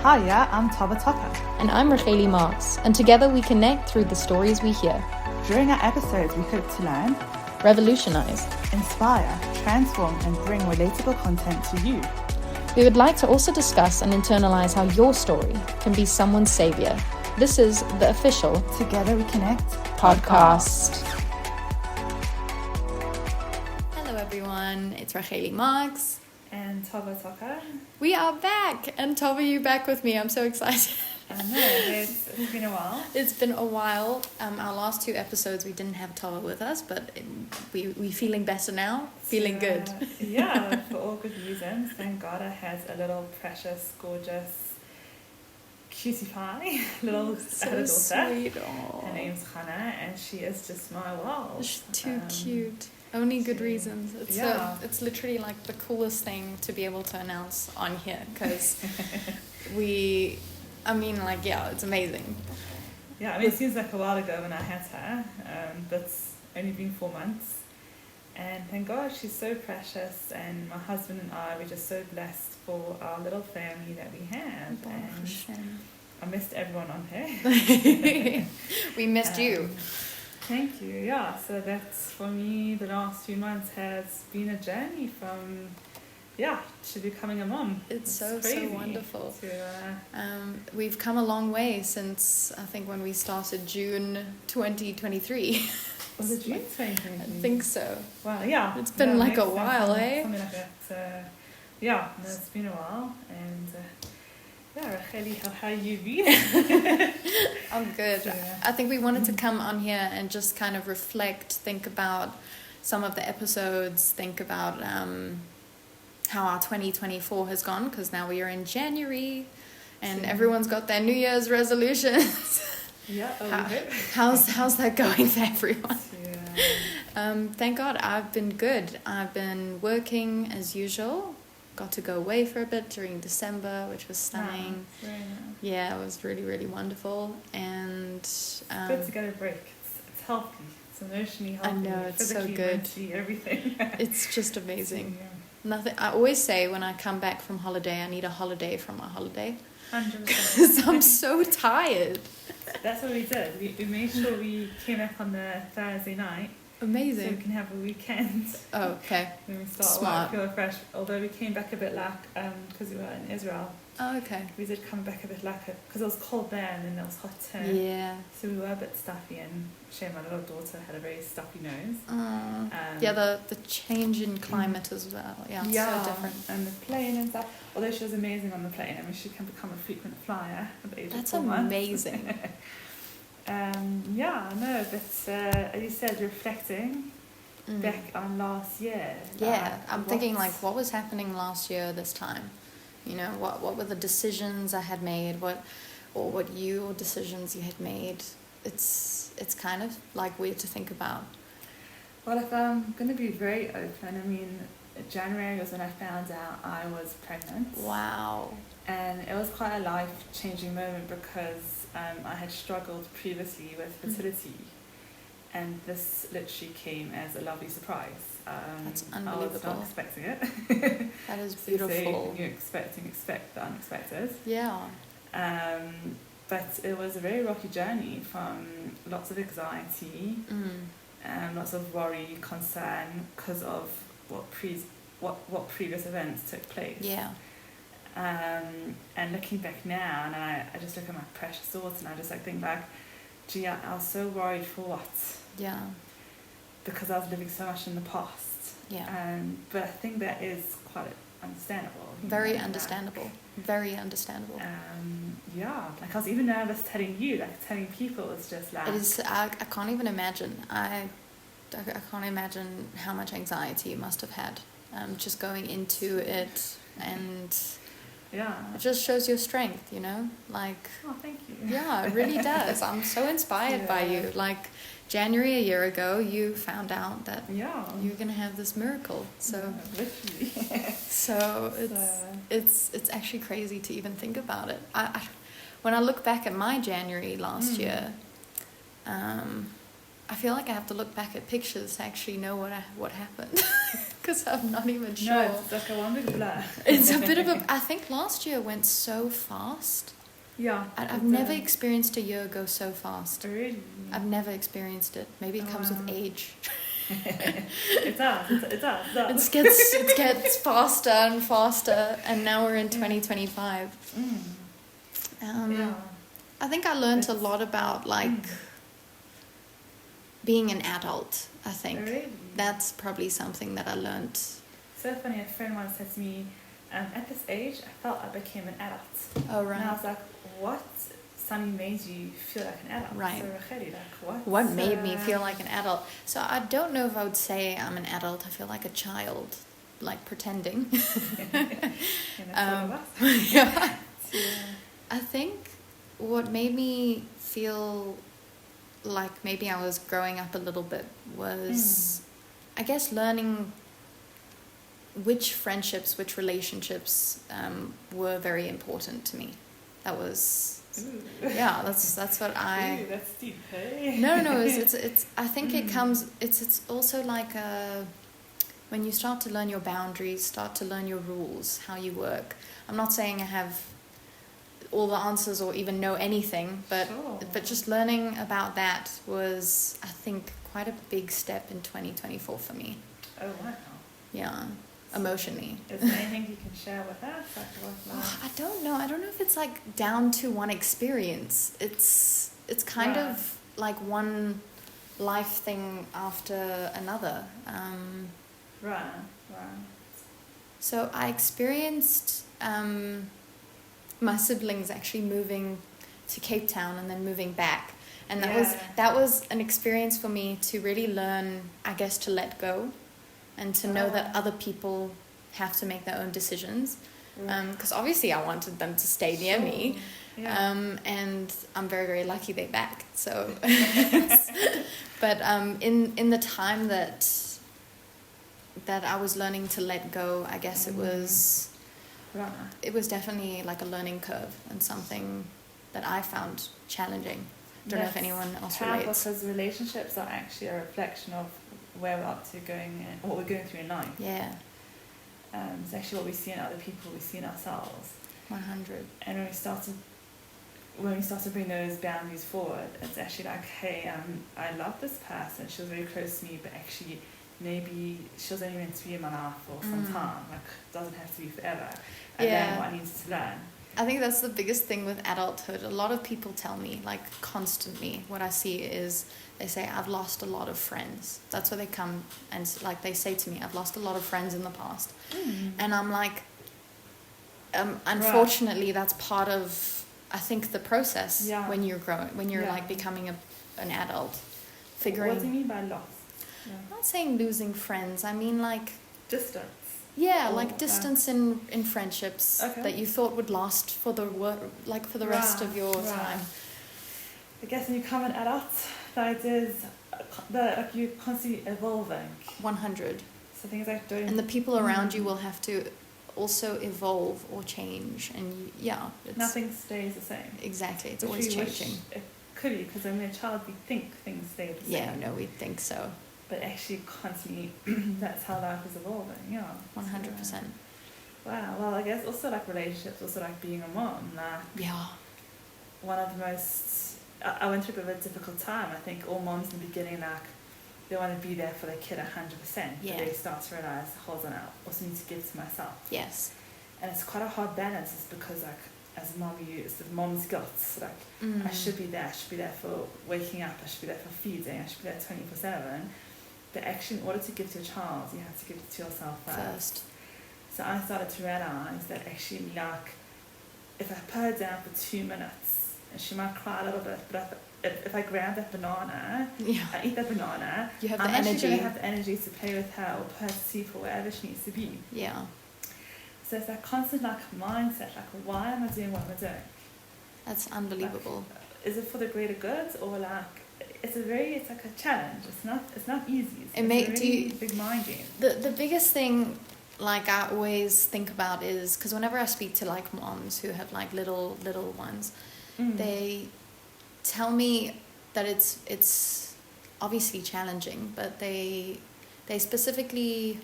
Hiya, I'm Tova And I'm Racheli Marks, and together we connect through the stories we hear. During our episodes, we hope to learn, revolutionize, inspire, transform, and bring relatable content to you. We would like to also discuss and internalize how your story can be someone's savior. This is the official Together We Connect podcast. Hello everyone, it's Racheli Marks. And Tova. We are back! And Tova, you back with me. I'm so excited. I know, it's been a while. It's been a while. Our last two episodes we didn't have Tova with us, but we feeling better now. Feeling good. Yeah, for all good reasons. Thank God I had a little precious, gorgeous cutie pie, little daughter. Sweet. Aww. Her name's Hannah, and she is just my world. She's too cute. Only good reasons. It's literally like the coolest thing to be able to announce on here, because it's amazing. Yeah, I mean, it seems like a while ago when I had her, but it's only been 4 months. And thank God she's so precious, and my husband and I, we're just so blessed for our little family that we have. And I missed everyone on her. We missed you. Thank you. Yeah, so that's, for me, the last few months has been a journey from, to becoming a mom. It's so wonderful. We've come a long way since, I think, when we started June 2023. Was it June 2023? I think so. Wow, yeah. It's been a while, eh? Something like that. It's been a while. And Racheli, how you been? I'm good. Yeah. I think we wanted to come on here and just kind of reflect, think about some of the episodes, think about how our 2024 has gone, because now we are in January and everyone's got their New Year's resolutions. Yeah, how's that going for everyone? Yeah. Thank God I've been good. I've been working as usual. Got to go away for a bit during December, which was stunning. Very nice. Yeah, it was really, really wonderful. And good to get a break. It's healthy. It's emotionally healthy. I know, it's so good. Mentally, everything. It's just amazing. Yeah. Nothing. I always say when I come back from holiday, I need a holiday from my holiday. 100%. Because I'm so tired. That's what we did. We made sure we came back on the Thursday night. Amazing. So we can have a weekend. Oh, okay. When we start Smart. work, feel fresh. Although we came back a bit because we were in Israel. Oh, okay. We did come back a bit because it was cold there and then it was hot here. Yeah. So we were a bit stuffy, and Shane, my little daughter, had a very stuffy nose. The change in climate as well. Yeah, it's so different. And the plane and stuff. Although she was amazing on the plane. I mean, she can become a frequent flyer at the age That's of 4 months. amazing. But as you said, reflecting back on last year. I'm thinking like, what was happening last year this time? You know, what were the decisions I had made? What decisions you had made? It's kind of like weird to think about. Well, if I'm going to be very open, I mean, January was when I found out I was pregnant. Wow. And it was quite a life-changing moment because I had struggled previously with fertility. And this literally came as a lovely surprise. That's unbelievable. I was not expecting it. That is So beautiful. you're expect the unexpected. Yeah. But it was a very rocky journey, from lots of anxiety, lots of worry, concern because of what previous events took place. Yeah. And looking back now, and I just look at my precious thoughts, and I just think back, gee, I was so worried for what? Yeah. Because I was living so much in the past. Yeah. But I think that is quite understandable. Very understandable. Very understandable. Like I was even nervous telling people. It's just like... It is, I can't even imagine. I can't imagine how much anxiety you must have had just going into it, and it just shows your strength, you know, like... Oh, thank you. Yeah, it really does. I'm so inspired by you. Like, January a year ago, you found out that you're gonna have this miracle. So literally. So it's actually crazy to even think about it. I when I look back at my January last year, I feel like I have to look back at pictures to actually know what happened. because I'm not even sure. No, it's like a one big blur. It's a bit of a... I think last year went so fast. Yeah. I've never experienced a year go so fast. Really? I've never experienced it. Maybe it comes with age. It does. It gets faster and faster, and now we're in 2025. Yeah. I think I learned a lot about being an adult. I think that's probably something that I learned. So funny. A friend once said to me, at this age, I felt I became an adult. Oh right. And I was like, what? Something made you feel like an adult. Right. So Racheli, like what made me feel like an adult? So I don't know if I would say I'm an adult. I feel like a child, like pretending. Yeah. I think what made me feel like maybe I was growing up a little bit was, I guess, learning which friendships, which relationships were very important to me. That was... Yeah, that's what I... Ooh, that's deep, hey? No, it's I think it comes... It's also like when you start to learn your boundaries, start to learn your rules, how you work. I'm not saying I have all the answers or even know anything, but just learning about that was, I think, quite a big step in 2024 for me. Oh, wow. Yeah. Emotionally. Is there anything you can share with us? I don't know. I don't know if it's like down to one experience. It's kind of like one life thing after another. Right. So I experienced my siblings actually moving to Cape Town and then moving back. And that was an experience for me to really learn, I guess, to let go. And to know that other people have to make their own decisions. Because obviously I wanted them to stay near me. Yeah. And I'm very, very lucky they're back. So, but in the time that I was learning to let go, I guess it was definitely like a learning curve and something that I found challenging. I don't know if anyone else relates. Because relationships are actually a reflection of where we're up to going and what we're going through in life. Yeah. It's actually what we see in other people, we see in ourselves. 100. And when we start to bring those boundaries forward, it's actually like, hey, I love this person, she was very close to me, but actually maybe she was only meant to be in my life for some time. Like, it doesn't have to be forever. And then what I need to learn. I think that's the biggest thing with adulthood. A lot of people tell me, like, constantly, what I see is they say, I've lost a lot of friends. That's where they come and, like, they say to me, I've lost a lot of friends in the past. And I'm like, unfortunately, that's part of, I think, the process when you're growing, when you're, like, becoming an adult. Figuring. What do you mean by lost? I'm not saying losing friends. I mean, like... Distance. Yeah, like distance in friendships that you thought would last for the rest of your time. I guess when you become an adult, the idea is that you're constantly evolving. 100. So things like and the people around you will have to also evolve or change, and nothing stays the same. Exactly, it's always changing. It could be, because when we're a child, we think things stay the same. Yeah, no, we think so. But actually, constantly, that's how life is evolving, 100%. Wow, well, I guess also like relationships, also like being a mom. One of the most... I went through a bit of a difficult time. I think all moms in the beginning, like, they want to be there for their kid 100%. Yeah. But they start to realise, hold on, I also need to give to myself. Yes. And it's quite a hard balance, it's because, like, as a mom, it's the mom's guilt. Like, I should be there for waking up, I should be there for feeding, I should be there 24/7. But actually, in order to give to your child, you have to give it to yourself first. So I started to realise that actually, like, if I put her down for 2 minutes, and she might cry a little bit, but if I grab that banana, I eat that banana, you have I'm the actually energy. going to have the energy to play with her or put her to sleep or wherever she needs to be. Yeah. So it's that constant, like, mindset, like, why am I doing what I'm doing? That's unbelievable. Like, is it for the greater good, or like... It's like a challenge. It's not easy. It's a really big mind game. The biggest thing, like, I always think about is, because whenever I speak to, like, moms who have, like, little ones, they tell me that it's obviously challenging, but they specifically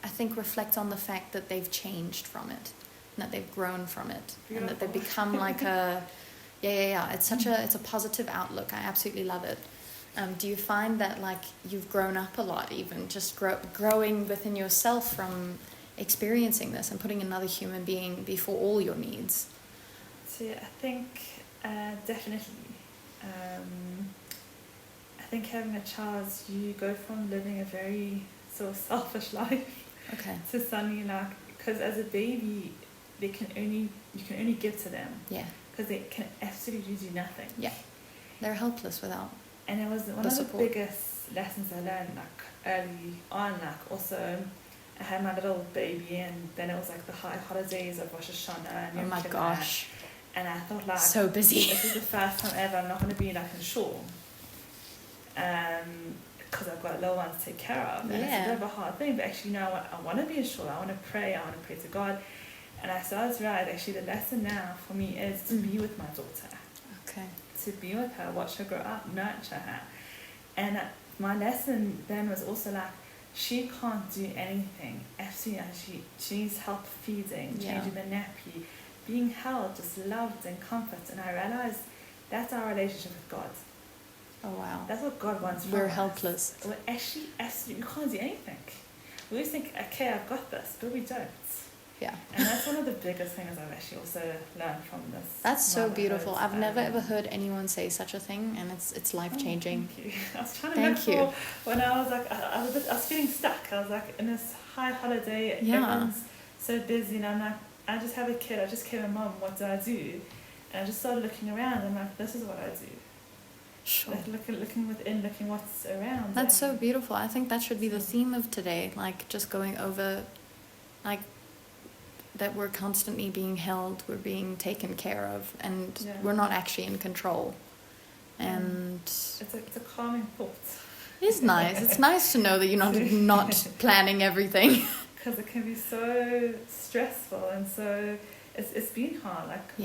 I think, reflect on the fact that they've changed from it, and that they've grown from it, Beautiful. and that they've become like a, it's a positive outlook. I absolutely love it. Do you find that like you've grown up a lot, even just growing within yourself from experiencing this and putting another human being before all your needs? So I think definitely. I think having a child, you go from living a very sort of selfish life to suddenly like, because as a baby, you can only give to them. Yeah. Because they can absolutely do nothing. Yeah. They're helpless without. And it was one of the biggest lessons I learned like early on. Like also, I had my little baby, and then it was like the high holidays of Rosh Hashanah. And oh my gosh. And I thought like, so busy. This is the first time ever I'm not going to be like in shul. Because I've got a little one to take care of. And it's a bit of a hard thing, but actually, you know, I want to be in shul. I want to pray to God. And I started to realize actually the lesson now for me is to be with my daughter. Okay. To be with her, watch her grow up, nurture her. And my lesson then was also like, she can't do anything. Absolutely. She needs help feeding, changing the nappy, being held, just loved and comforted. And I realized that's our relationship with God. Oh wow. That's what God wants from us. We're helpless. We're actually absolutely, we can't do anything. We always think, okay, I've got this, but we don't. Yeah. And that's one of the biggest things I've actually also learned from this. That's so beautiful. I've never ever heard anyone say such a thing, and it's life changing. Thank you. I was trying to look for when I was like, I was feeling stuck. I was like in this high holiday, everyone's so busy, and I'm like, I just have a kid. I just came a mom. What do I do? And I just started looking around. And I'm like, this is what I do. Sure. Like looking within, looking what's around. That's so beautiful. I think that should be the theme of today. Like just going over, like, that we're constantly being held, we're being taken care of, and we're not actually in control. And it's a calming thought. It's nice. It's nice to know that you're not planning everything. Because it can be so stressful, and so it's been hard. Like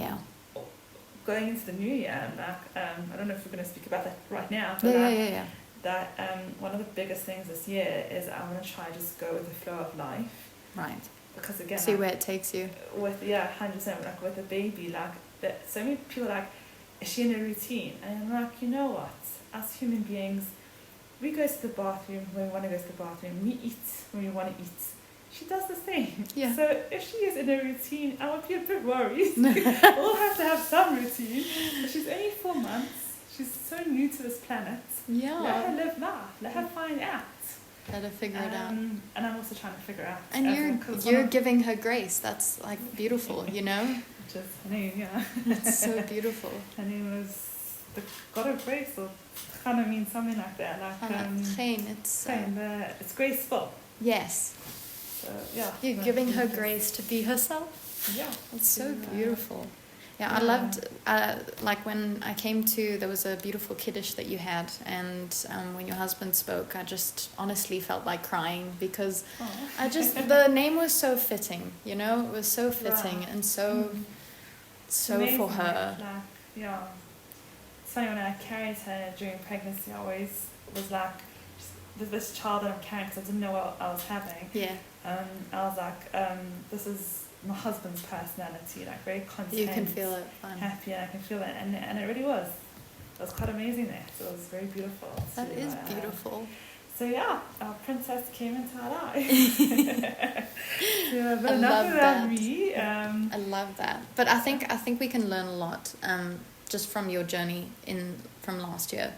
going into the new year, like I don't know if we're going to speak about that right now. But that one of the biggest things this year is I want to try just go with the flow of life. Right. Because again, see where it takes you. With 100%, like with a baby, like that. So many people are like, is she in a routine? And I'm like, you know what? As human beings, we go to the bathroom when we want to go to the bathroom. We eat when we want to eat. She does the same. Yeah. So if she is in a routine, I would be a bit worried. We'll have to have some routine. But she's only 4 months. She's so new to this planet. Yeah. Let her live life. Let her find out. Let her figure it out. And I'm also trying to figure out. And you're giving her grace. That's like beautiful, you know? Which is her name, yeah. It's so beautiful. Her name was the God of Grace, or kind of means something like that. Like it's graceful. Yes. So yeah. You're giving her grace to be herself. Yeah. It's so beautiful. Yeah, I loved, like when I came to, there was a beautiful kiddush that you had, and when your husband spoke, I just honestly felt like crying, because the name was so fitting, you know, it was so fitting and so for her. Like, it's funny, when I carried her during pregnancy, I always was like, this child that I'm carrying, because I didn't know what I was having. Yeah. I was like, this is my husband's personality, like very content. You can feel it, happy, and I can feel it, and it really was. It was quite amazing there. So it was very beautiful. That is beautiful. So yeah, our princess came into our life. But enough about me. I love that. But I think we can learn a lot just from your journey from last year.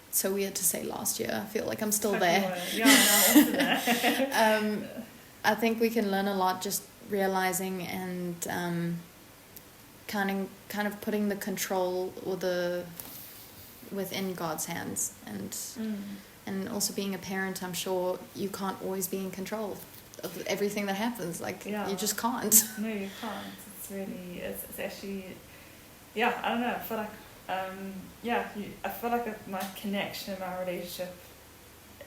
It's so weird to say last year. I feel like I'm still there. Yeah, I'm also there. I think we can learn a lot just realizing and kind of putting the control within God's hands, and also being a parent. I'm sure you can't always be in control of everything that happens. Like you just can't. No, you can't. It's really it's actually I don't know. I feel like I feel like my connection, my relationship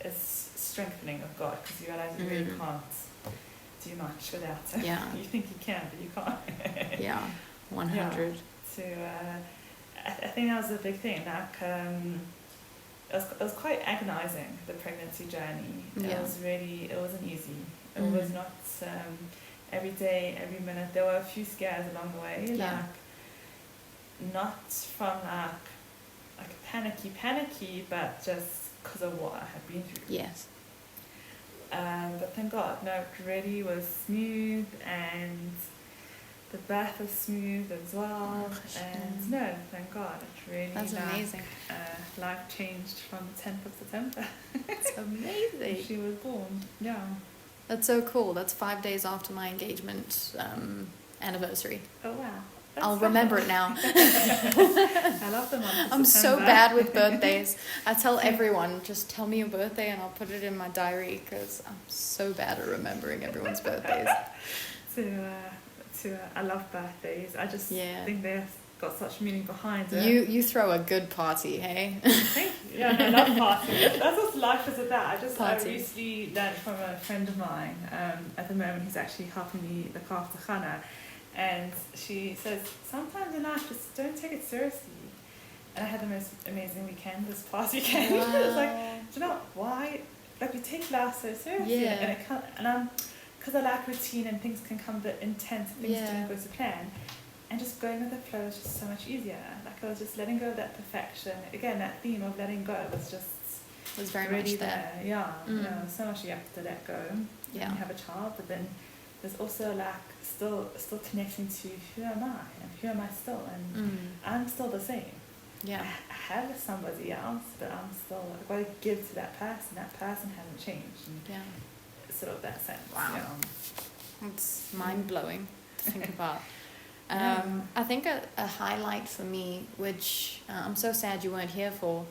is strengthening with God, because you realize you really can't do much without it. Yeah. You think you can, but you can't. Yeah, 100. So I think that was a big thing. Like it was quite agonizing, the pregnancy journey. It wasn't easy. It was not every day, every minute. There were a few scares along the way, like not from like panicky, but just because of what I had been through. Yes. But thank God, no, it really was smooth, and the birth was smooth as well. And no, thank God, it really. That's amazing. Life changed from the 10th of September. That's amazing. She was born. Yeah. That's so cool. That's 5 days after my engagement anniversary. Oh wow. I'll remember it now. I love the month of I'm September. so bad with birthdays. I tell everyone, just tell me your birthday and I'll put it in my diary, because I'm so bad at remembering everyone's birthdays. I love birthdays. I just think they've got such meaning behind it. You throw a good party, hey? Thank you. Yeah, I love parties. That's what life is about. I recently learned from a friend of mine. At the moment, he's actually helping me look after Hannah. And she says, sometimes in life, just don't take it seriously. And I had the most amazing weekend this past weekend. Wow. It was like, do you know why? Like, we take life so seriously. Yeah. And it can't, and because I like routine and things can come a bit intense, things don't go to plan. And just going with the flow is just so much easier. Like, I was just letting go of that perfection. Again, that theme of letting go was just... It was very really much there. Yeah. You know, so much you have to let go when you have a child. But then there's also like still connecting to who am I and who am I still, and I'm still the same. Yeah. I have somebody else, but I'm still, I've got to give to that person. That person hasn't changed. And sort of that sense. Wow. Yeah. It's mind blowing to think about. I think a highlight for me, which I'm so sad you weren't here for,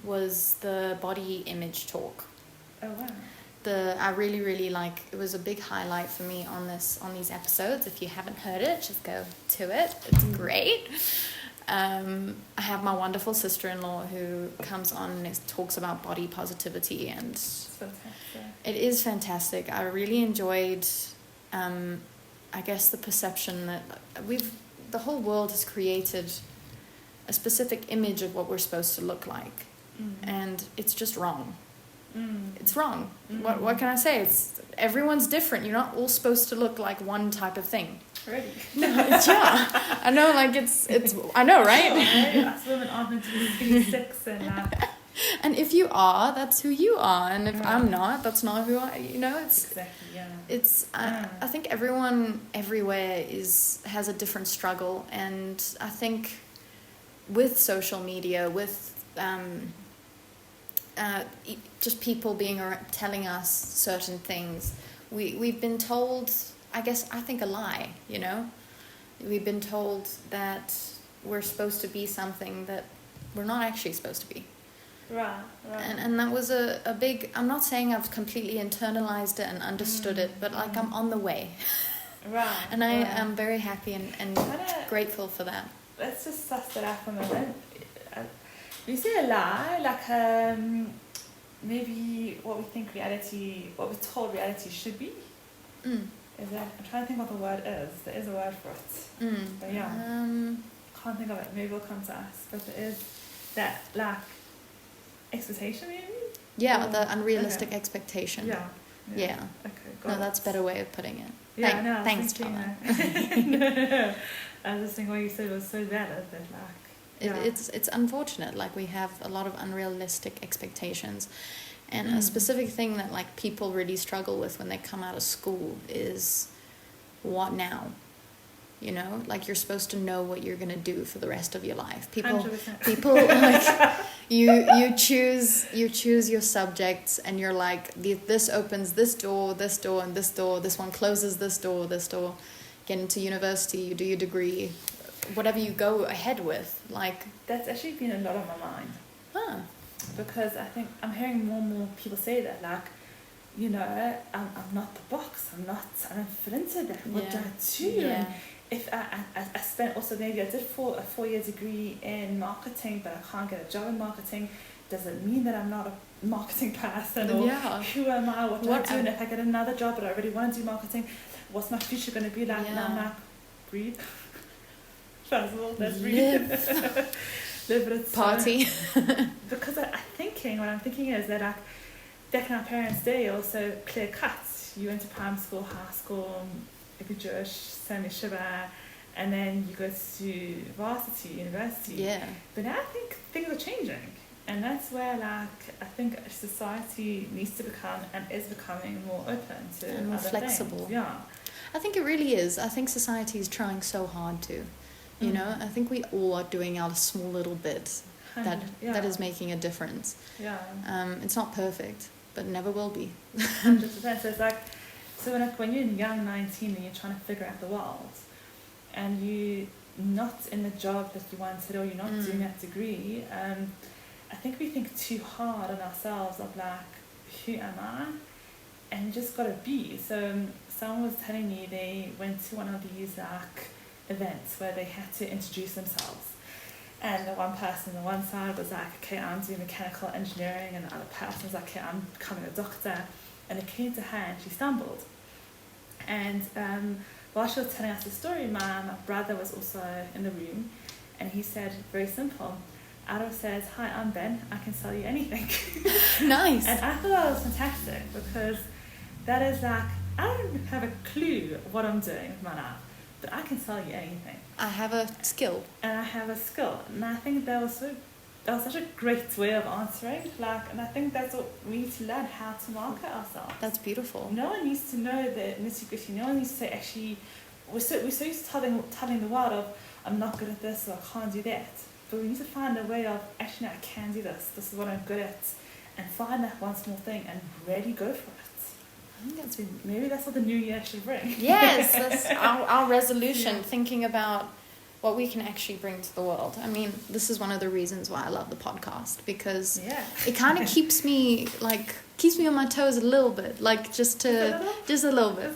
was the body image talk. Oh wow. I really like, it was a big highlight for me on these episodes. If you haven't heard it, just go to it. It's great. I have my wonderful sister-in-law who comes on and talks about body positivity, and It's fantastic. it is fantastic. I really enjoyed I guess the perception that the whole world has created a specific image of what we're supposed to look like, and it's just wrong. It's wrong. What can I say? Everyone's different. You're not all supposed to look like one type of thing. Really? No, I know, like it's I know, right? Us women aren't meant to be 6 and and if you are, that's who you are, and if I'm not, that's not who I. It's exactly, yeah. It's I think everyone everywhere has a different struggle, and I think with social media, with just people telling us certain things, we've been told, I think a lie. We've been told that we're supposed to be something that we're not actually supposed to be. Right. And that was a big, I'm not saying I've completely internalized it and understood it, but like I'm on the way. Right. And I am very happy and grateful for that. Let's just suss that out for a moment. You say a lie, like maybe what we're told reality should be. Is that, I'm trying to think what the word is. There is a word for it. But can't think of it. Maybe it'll come to us. But there is that expectation, maybe? Yeah, the unrealistic expectation. Yeah. Okay, got it. That's a better way of putting it. Yeah, Thanks, Tova. I was just thinking what you said was so valid that it's unfortunate. Like, we have a lot of unrealistic expectations, and a specific thing that like people really struggle with when they come out of school is what now. Like, you're supposed to know what you're gonna do for the rest of your life. People 100%. like you choose your subjects, and you're like, this opens this door, and this door. This one closes this door. Get into university. You do your degree. Whatever you go ahead with, like that's actually been a lot on my mind. Because I think I'm hearing more and more people say that, like, I'm not the box. I don't fit into that. What do I do? Yeah. And if I spent also, maybe I did a 4-year degree in marketing, but I can't get a job in marketing. Does it mean that I'm not a marketing person? Or who am I? What do I do? And if I get another job, but I already want to do marketing, what's my future going to be like? And I'm like, breathe. First of all, let's breathe. Live it. Party. Because what I'm thinking is that, like, back in our parents' day, also clear cuts. You went to primary school, high school, if you're Jewish, Sami Shiva, and then you go to varsity, university. Yeah. But now I think things are changing. And that's where, like, I think society needs to become and is becoming more open to And more other flexible. things. Yeah. I think it really is. I think society is trying so hard to, you know. I think we all are doing our small little bit that is making a difference. Yeah. It's not perfect, but never will be. 100%. So it's like, so when you're young, 19, and you're trying to figure out the world, and you're not in the job that you wanted, or you're not doing that degree, I think we think too hard on ourselves of like, who am I? And you just gotta be. So someone was telling me they went to one of these like events where they had to introduce themselves. And the one person on the one side was like, okay, I'm doing mechanical engineering, and the other person was like, okay, I'm becoming a doctor. And it came to her and she stumbled. And while she was telling us the story, my brother was also in the room, and he said, very simple, Ado says, hi, I'm Ben, I can sell you anything. Nice. And I thought that was fantastic, because that is like, I don't have a clue what I'm doing with my life, but I can sell you anything. I have a skill. And I have a skill. And I think that was such a great way of answering. Like, and I think that's what we need to learn, how to market ourselves. That's beautiful. No one needs to know the nitty-gritty. No one needs to say, actually, we're so used to telling the world of, I'm not good at this, or I can't do that. But we need to find a way of, actually, no, I can do this. This is what I'm good at. And find that one small thing and really go for it. I think Maybe that's what the new year should bring. Yes, that's our resolution, thinking about what we can actually bring to the world. I mean, this is one of the reasons why I love the podcast, because it kind of keeps me on my toes a little bit, like just a little bit.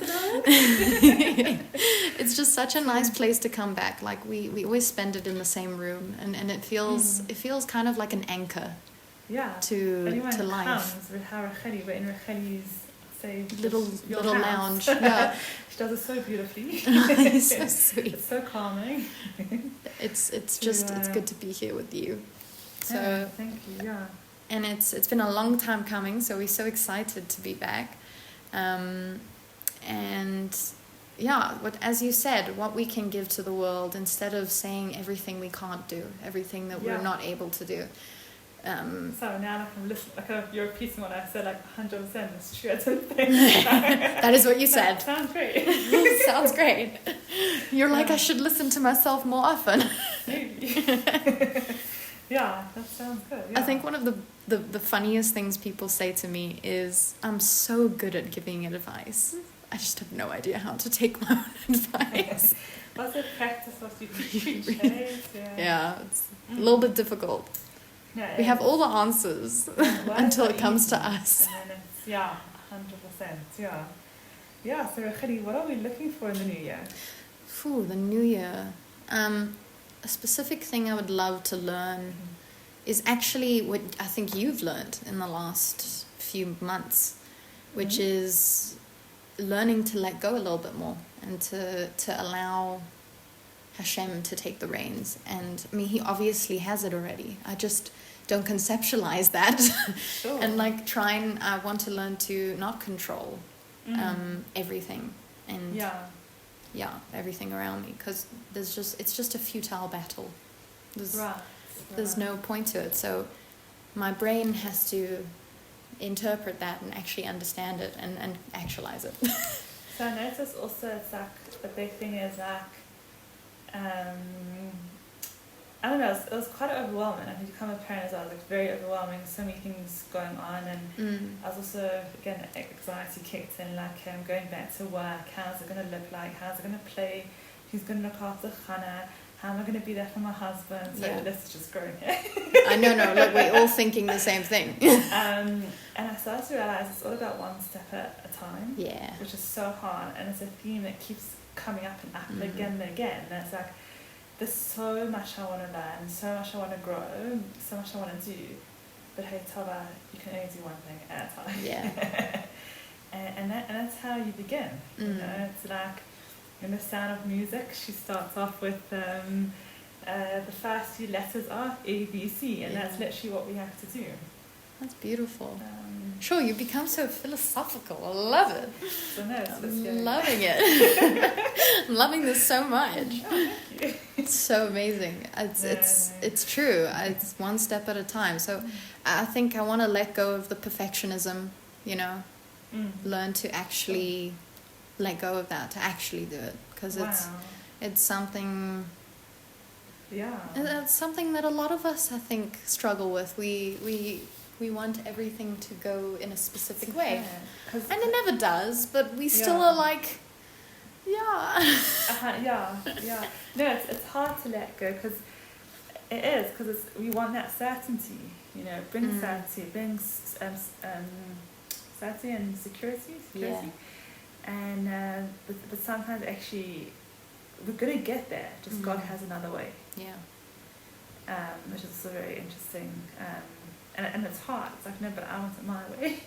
It's just such a nice place to come back. Like we always spend it in the same room, and it feels kind of like an anchor. Yeah. To life. We're in Racheli's little lounge. Yeah. She does it so beautifully. It's so sweet. It's so calming. It's good to be here with you. So thank you. Yeah. And it's been a long time coming, so we're so excited to be back. And yeah, as you said, what we can give to the world, instead of saying everything we can't do, everything that we're not able to do. So now I can listen, you're repeating what I said, 100%, it's true, I don't think. That is what you said. Sounds great. Sounds great. You're like, I should listen to myself more often. Maybe. Yeah, that sounds good. Yeah. I think one of the funniest things people say to me is, I'm so good at giving advice. I just have no idea how to take my own advice. Also practice what you preach, Yeah, it's a little bit difficult. Yeah, we have all the answers until it comes to us. And then it's, 100%, yeah. Yeah, so Racheli, what are we looking for in the new year? The new year. A specific thing I would love to learn is actually what I think you've learned in the last few months, which is learning to let go a little bit more and to allow Hashem to take the reins. And I mean, he obviously has it already. I just don't conceptualize that. Sure. And I want to learn to not control everything and everything around me, because it's just a futile battle. There's no point to it. So my brain has to interpret that and actually understand it and actualize it. So I notice also it's the big thing is I don't know, it was quite overwhelming. I think to become a parent as well, very overwhelming, so many things going on, and I was also, again, anxiety kicked in, I'm going back to work, how's it going to look like, how's it going to play, who's going to look after Hannah, how am I going to be there for my husband, so this is just growing here. I know, look, we're all thinking the same thing. And I started to realise it's all about one step at a time, which is so hard, and it's a theme that keeps coming up and up again and again, and it's there's so much I want to learn, so much I want to grow, so much I want to do. But hey, Tova, you can only do one thing at a time. Yeah. and that's how you begin. You know, it's in The Sound of Music, she starts off with the first few letters are A, B, C, and that's literally what we have to do. That's beautiful. Sure, you become so philosophical. I love it. So no, I'm loving it. I'm loving this so much. Oh, thank you. It's so amazing. It's true. It's one step at a time. So I think I want to let go of the perfectionism, you know, learn to actually let go of that, to actually do it. Because it's something... Yeah. It's something that a lot of us, I think, struggle with. We want everything to go in a specific way. And it never does, but we still are like... Yeah. No, it's hard to let go because it is, because we want that certainty, you know, brings certainty, brings certainty and security. And but sometimes actually we're gonna get there, just God has another way. Which is also very interesting. And it's hard. It's like, no, but I want it my way.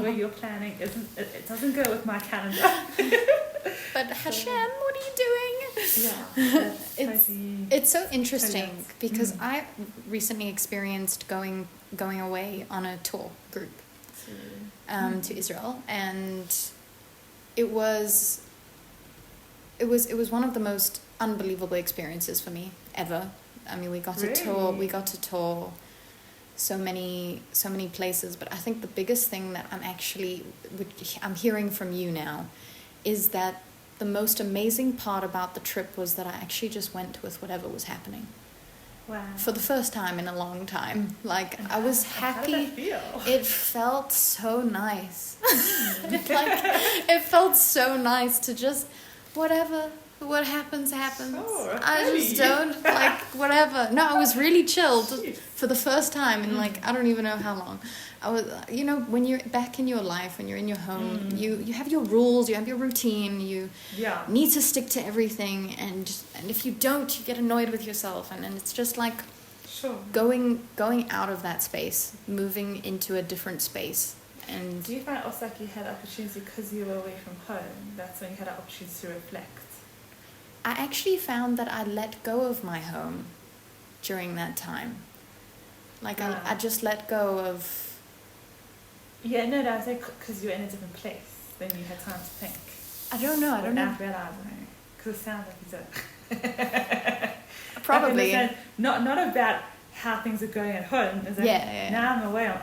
Where you're planning it doesn't go with my calendar. But Hashem, what are you doing? It's so interesting because I recently experienced going away on a tour group to Israel, and it was one of the most unbelievable experiences for me ever. I mean, we got to tour so many places, but I think the biggest thing that I'm hearing from you now is that the most amazing part about the trip was that I actually just went with whatever was happening. Wow. For the first time in a long time. Like, I was happy. How did that feel? It felt so nice. It felt so nice to just, what happens. Sure, I just don't, whatever. No, I was really chilled for the first time in, I don't even know how long. I was, when you're back in your life, when you're in your home, you have your rules, you have your routine, you need to stick to everything, and if you don't, you get annoyed with yourself, and it's just like going out of that space, moving into a different space. And do you find also like you had opportunity because you were away from home? That's when you had an opportunity to reflect. I actually found that I let go of my home during that time. I just let go of... Yeah, no, I was like, because you were in a different place, then you had time to think. I don't know. Realising, because it sounds like you did. Probably. Not about how things are going at home. It's like, now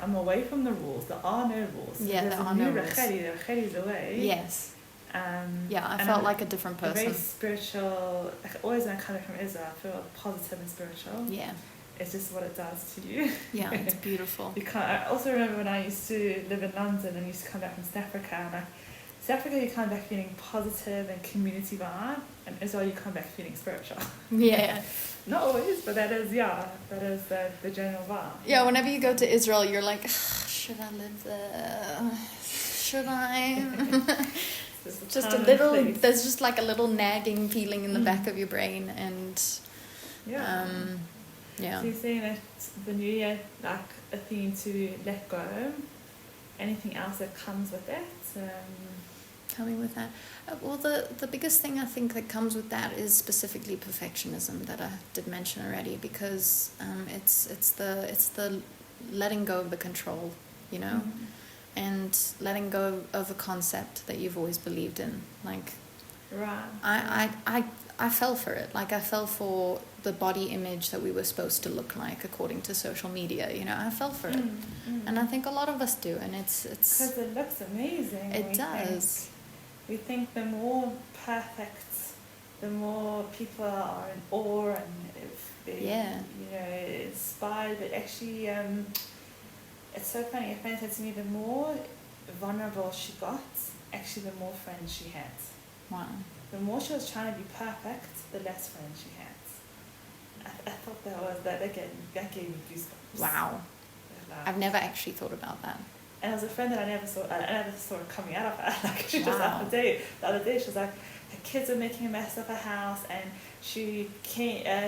I'm away from the rules. There are no rules. Yeah, there are no rules. Racheli's away. Yes. I felt like a different person. Very spiritual. Like, always when I come from Israel, I feel positive and spiritual. Yeah. It's just what it does to you. Yeah, it's beautiful. I also remember when I used to live in London and used to come back from South Africa, and South Africa you come back feeling positive and community vibe, and Israel you come back feeling spiritual. Yeah. Not always, but that is the general vibe. Yeah, whenever you go to Israel, you're like, should I live there? Should I? Just a little. There's just like a little nagging feeling in the back of your brain, and So you're saying that the new year, like a theme to let go. Anything else that comes with it? Coming with that, well, the biggest thing I think that comes with that is specifically perfectionism that I did mention already, because it's the letting go of the control, and letting go of a concept that you've always believed in. Like, I fell for it. Like, I fell for the body image that we were supposed to look like according to social media. I fell for it, and I think a lot of us do. And it's because it looks amazing. It does. We think the more perfect, the more people are in awe and if they, inspired. But actually, it's so funny. A friend said to me, the more vulnerable she got, actually, the more friends she had. Wow. The more she was trying to be perfect, the less friends she had. I thought that gave me goosebumps. Wow. I've never actually thought about that. And it was a friend that I never saw it coming out of her. Like, she just the other day she was like, her kids were making a mess of her house, and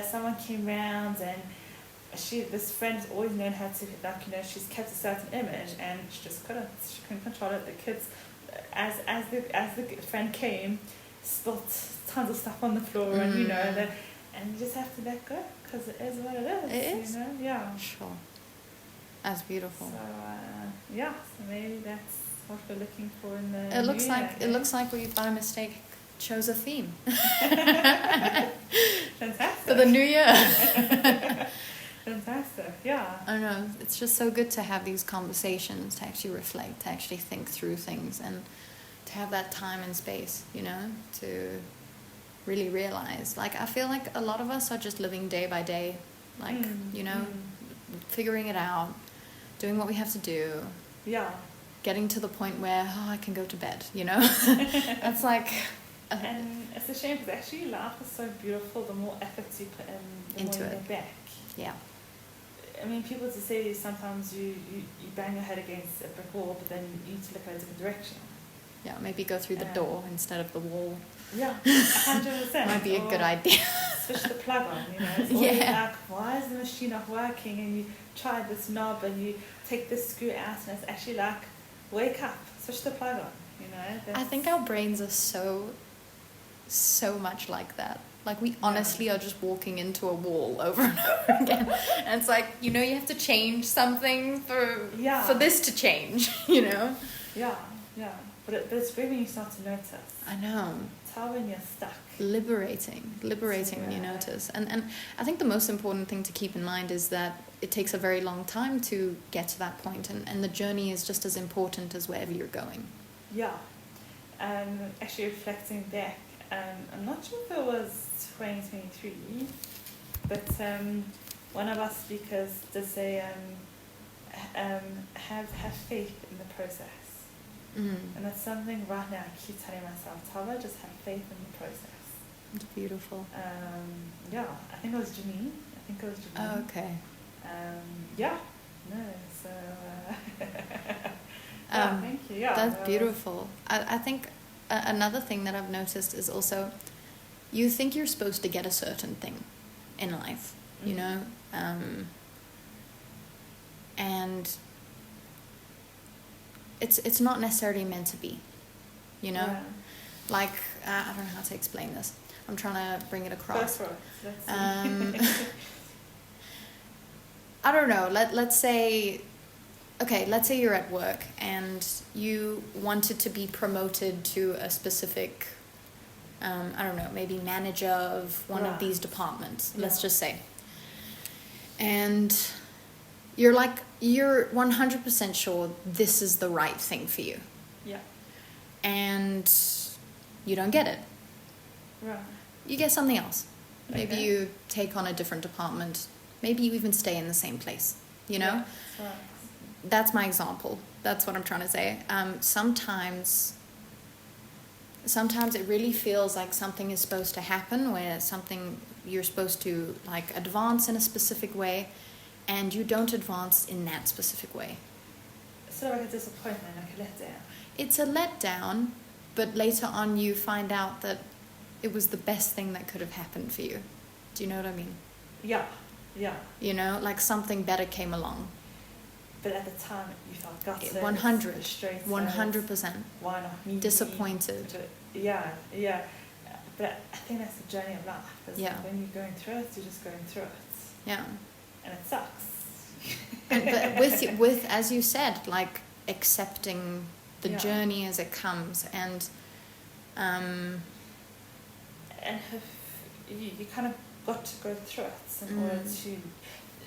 someone came round, and this friend's always known her to, she's kept a certain image, and she couldn't control it. The kids, as the friend came, spilt tons of stuff on the floor, and and you just have to let go, because it is what it is. It is. Yeah. Sure. That's beautiful. So so maybe that's what we're looking for in the It looks new year, like it looks like we by mistake chose a theme Fantastic. for the new year. Fantastic, yeah. I don't know. It's just so good to have these conversations, to actually reflect, to actually think through things, and to have that time and space, you know, to really realize. Like, I feel like a lot of us are just living day by day, like, you know, figuring it out, doing what we have to do. Yeah. Getting to the point where, I can go to bed, you know? That's like... And it's a shame because actually life is so beautiful. The more effort you put in, the Into more you it. get back. Yeah. I mean, people to say sometimes you bang your head against a brick wall, but then you need to look at a different direction. Yeah, maybe go through the door instead of the wall. Yeah, 100%. Might be a good idea. Switch the plug on, you know. It's always like, why is the machine not working? And you try this knob and you take this screw out, and it's actually like, wake up, switch the plug on, you know. I think our brains are so much like that. Like, we honestly are just walking into a wall over and over again. And it's like, you know, you have to change something for this to change, you know? Yeah. But it's great when you start to notice. I know. Tell when you're stuck. Liberating when you notice. And I think the most important thing to keep in mind is that it takes a very long time to get to that point, and the journey is just as important as wherever you're going. Yeah. Actually reflecting back, I'm not sure if it was 2023, but one of our speakers did say have faith in the process. And that's something right now I keep telling myself, Tova, just have faith in the process. It's beautiful. I think it was Janine. Oh, okay. Thank you. Yeah, that's beautiful. I think another thing that I've noticed is also, you think you're supposed to get a certain thing in life, you know, and it's not necessarily meant to be, you know. Yeah. Like, I don't know how to explain this. I'm trying to bring it across. Go for it. I don't know. Let's say you're at work and you wanted to be promoted to a specific, I don't know, maybe manager of one of these departments, let's just say. And you're 100% sure this is the right thing for you. Yeah. And you don't get it. Right. You get something else. Maybe Okay. you take on a different department. Maybe you even stay in the same place, you know? Yeah. Right. That's my example. That's what I'm trying to say. Sometimes it really feels like something is supposed to happen, where something you're supposed to like advance in a specific way, and you don't advance in that specific way. It's sort of like a disappointment, like a letdown. It's a letdown, but later on you find out that it was the best thing that could have happened for you. Do you know what I mean? Yeah. You know, like something better came along. But at the time, you felt gutted, 100%. Why not me? Disappointed. Yeah. But I think that's the journey of life. Like when you're going through it, you're just going through it. Yeah. And it sucks. But with, as you said, like accepting the journey as it comes, and you kind of got to go through it in order to,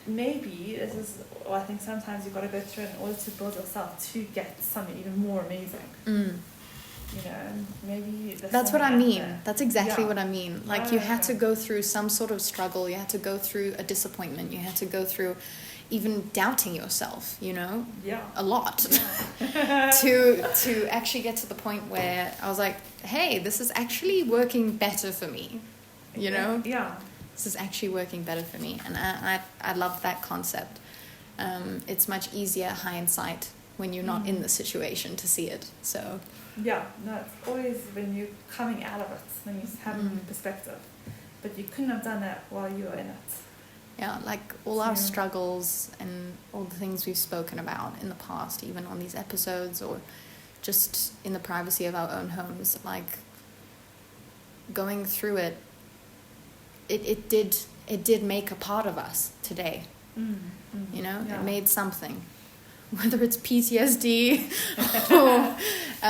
maybe this is, or I think sometimes you've got to go through it in order to build yourself to get something even more amazing. You know, maybe that's what I mean. There. That's exactly what I mean. Like, you had to go through some sort of struggle. You had to go through a disappointment. You had to go through even doubting yourself, you know, a lot, to actually get to the point where I was like, hey, this is actually working better for me, you know? Yeah. This is actually working better for me. And I love that concept. It's much easier hindsight when you're not in the situation to see it. So yeah, no, it's always when you're coming out of it, then you have a perspective. But you couldn't have done that while you were in it. Yeah, like all our struggles and all the things we've spoken about in the past, even on these episodes or just in the privacy of our own homes, like going through it, it did make a part of us today, You know, Yeah. it made something. Whether it's PTSD or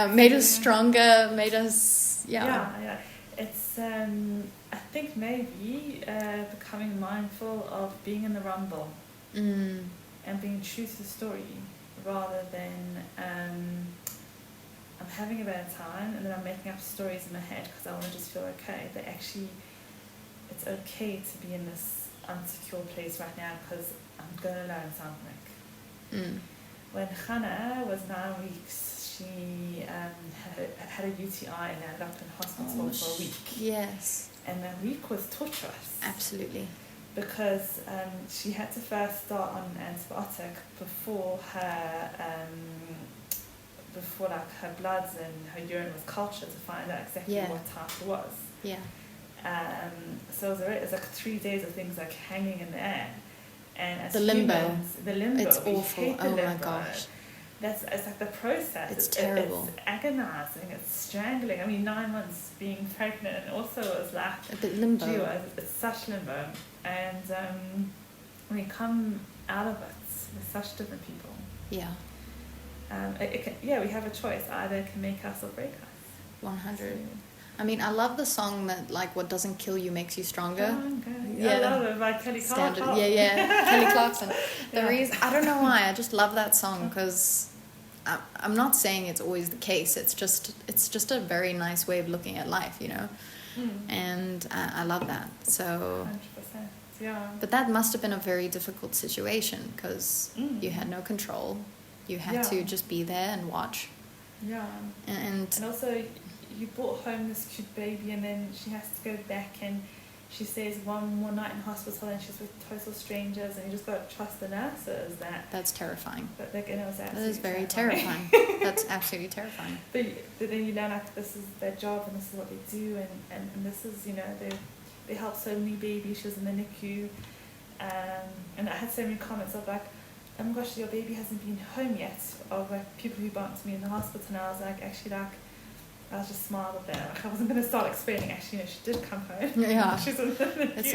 made us stronger, made us, Yeah. It's, I think maybe becoming mindful of being in the rumble and being true to the story rather than I'm having a bad time and then I'm making up stories in my head because I want to just feel okay. But actually, it's okay to be in this unsecure place right now because I'm going to learn something. When Hannah was 9 weeks, she had a UTI and ended up in hospital for a week. Yes. And that week was torturous. Absolutely. Because she had to first start on an antibiotic before like her bloods and her urine was cultured to find out exactly what type it was. Yeah. So it was like 3 days of things like hanging in the air. And as the limbo. It's awful. Oh my gosh. It's like the process. It's terrible. It's agonizing. It's strangling. I mean, 9 months being pregnant, and also it was like a bit limbo. It's such limbo, and when you come out of it with such different people, yeah, we have a choice. Either it can make us or break us. 100. I mean, I love the song that, like, what doesn't kill you makes you stronger. Yeah, I love it, by Kelly Clarkson. Kelly Clarkson. The reason, I don't know why, I just love that song because I'm not saying it's always the case. It's just a very nice way of looking at life, you know. And I love that. So 100%. Yeah. But that must have been a very difficult situation because you had no control. You had to just be there and watch. Yeah. And also, you brought home this cute baby, and then she has to go back, and she stays one more night in hospital, and she's with total strangers, and you just got to trust the nurses. That's terrifying. But like, it was absolutely that is very terrifying. That's absolutely terrifying. But then you learn, like, this is their job, and this is what they do, and this is, you know, they help so many babies. She was in the NICU, and I had so many comments of like, oh my gosh, your baby hasn't been home yet, of like people who bumped me in the hospital, and I was like, actually, like, I was just smiled at them. Like, I wasn't going to start explaining. Actually, she did come home. Yeah. She's in the NICU. It's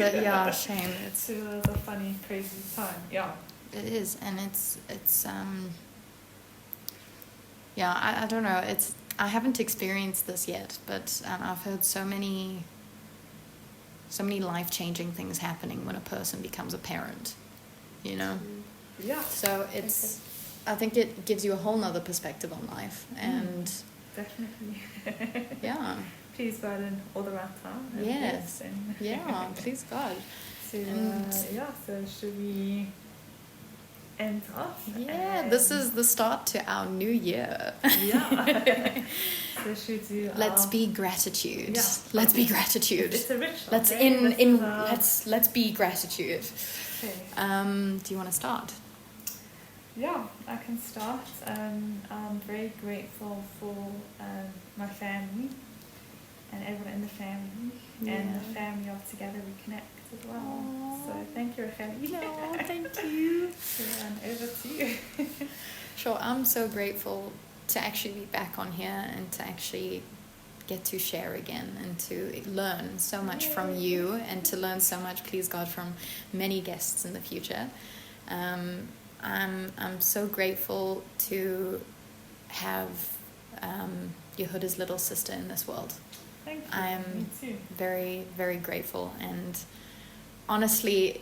shame. It was a funny, crazy time. Yeah. It is, and it's I don't know. I haven't experienced this yet, but I've heard so many life-changing things happening when a person becomes a parent, you know? Yeah. So I think it gives you a whole nother perspective on life, and definitely. Yeah. Please God in all the right time. Yes. Yeah, please God. So should we end off? Yeah, this is the start to our new year. Yeah. So should we do Let's be gratitude. Yeah. Let's be gratitude. It's a ritual. Let's be gratitude. Okay. Do you want to start? Yeah, I can start. I'm very grateful for my family and everyone in the family and the family of Together We Connect as well. Aww. So thank you, Racheli. No, thank you. Over to you. Sure, I'm so grateful to actually be back on here and to actually get to share again and to learn so much from you and to learn so much, please God, from many guests in the future. I'm so grateful to have Yehuda's little sister in this world. Thank you. I'm Me too. very, very grateful, and honestly,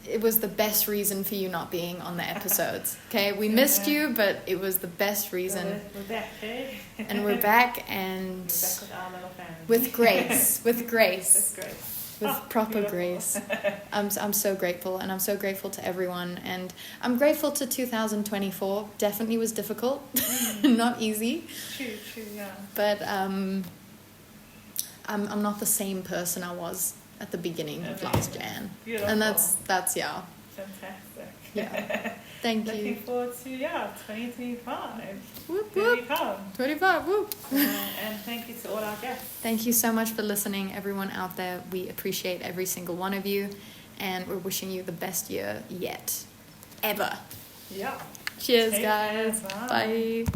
it was the best reason for you not being on the episodes. Okay, we missed you, but it was the best reason. We're back, hey? And we're back, and we're back with our little family. With grace, with grace. With grace. With proper beautiful. Grace. I'm so grateful, and I'm so grateful to everyone, and I'm grateful to 2024. Definitely was difficult, not easy. True, yeah. But I'm not the same person I was at the beginning of last Jan. Beautiful. And that's Fantastic. Yeah. Thank you. Looking forward to 2025. Whoop, Here whoop. we come. 25, whoop. And thank you to all our guests. Thank you so much for listening, everyone out there. We appreciate every single one of you, and we're wishing you the best year yet. Ever. Yeah. Cheers, Take guys. care. Bye. Bye.